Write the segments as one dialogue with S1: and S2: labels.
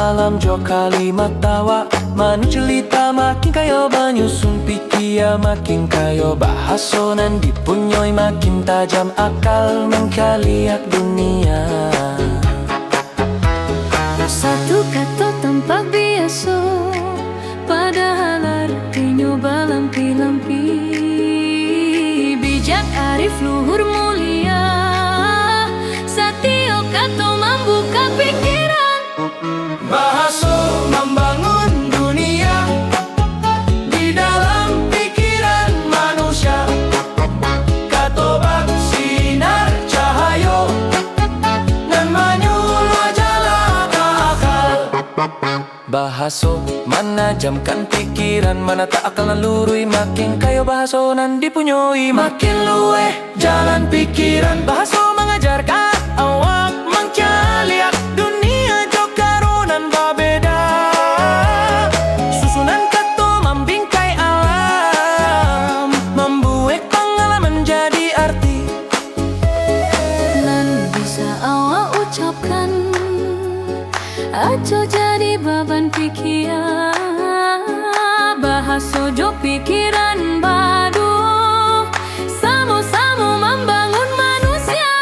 S1: alam jo kalimat tawa. Manu cerita makin kayo banyusun pikir makin kayo bahasonan dipunyoi makin tajam akal mengkaliak dunia.
S2: Satu kata tampak biasa, padahal artinya balampi-lampi. Bijak arif luhur mulia, satio kata membuka pikiran.
S1: Bahaso membangun dunia di dalam pikiran manusia. Katobak sinar cahayo dan menyuluh jalan akal. Bahaso menajamkan pikiran, menata akal nalurui makin kayo bahasonan dipunyoi makin luweh jalan pikiran. Bahaso mengajarkan awak mengcaliak dunia jo karunan babeda. Susunan kato membingkai alam, membuat pengalaman jadi arti.
S2: Nan bisa awak ucapkan, aco jadi baban pikiran. Bahaso jo pikiran badu, sama-sama membangun manusia.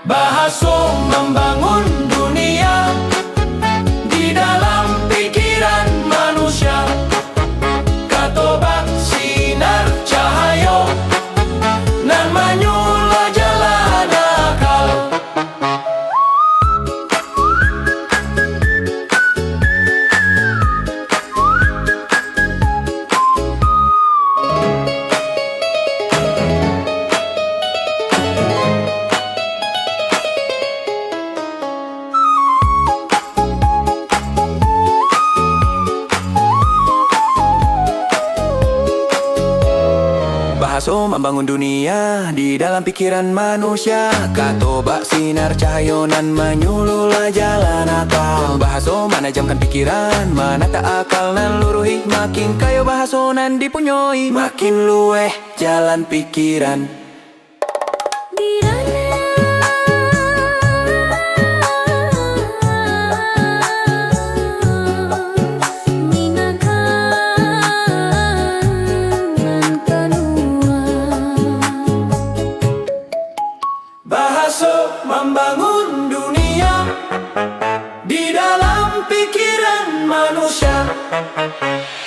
S1: Bahaso membangun dunia di dalam pikiran manusia. Katobak sinar cahayo dan menyuluh jalan akal. Bahaso membangun dunia di dalam pikiran manusia. Katobak sinar cahayo nan menyuluh jalan akal. Bahaso menajamkan pikiran, menata akal nan luruhi makin kayo bahaso nan dipunyoi makin luweh jalan pikiran. Bahaso membangun dunia di dalam pikiran manusia.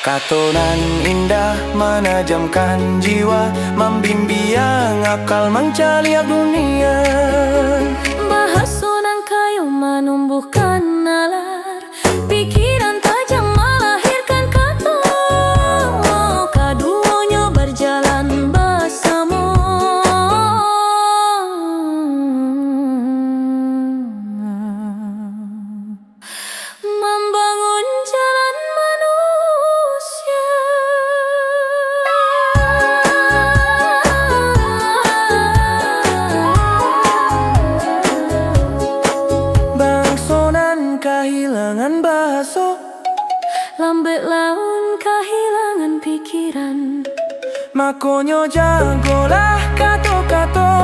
S1: Katonan indah menajamkan jiwa, membimbing akal mencaliak dunia.
S2: Bahaso nan kayo menumbuhkan nalar, pikiran tajam melahirkan kata. Kaduanya berjalan bersama, membangun jalan manusia.
S1: Bangsonan kehilangan bahaso,
S2: Lambat laun kehilangan pikiran.
S1: makonyo jagolah kato-kato.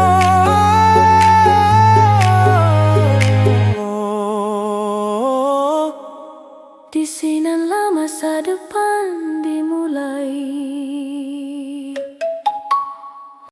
S2: Di sini masa depan.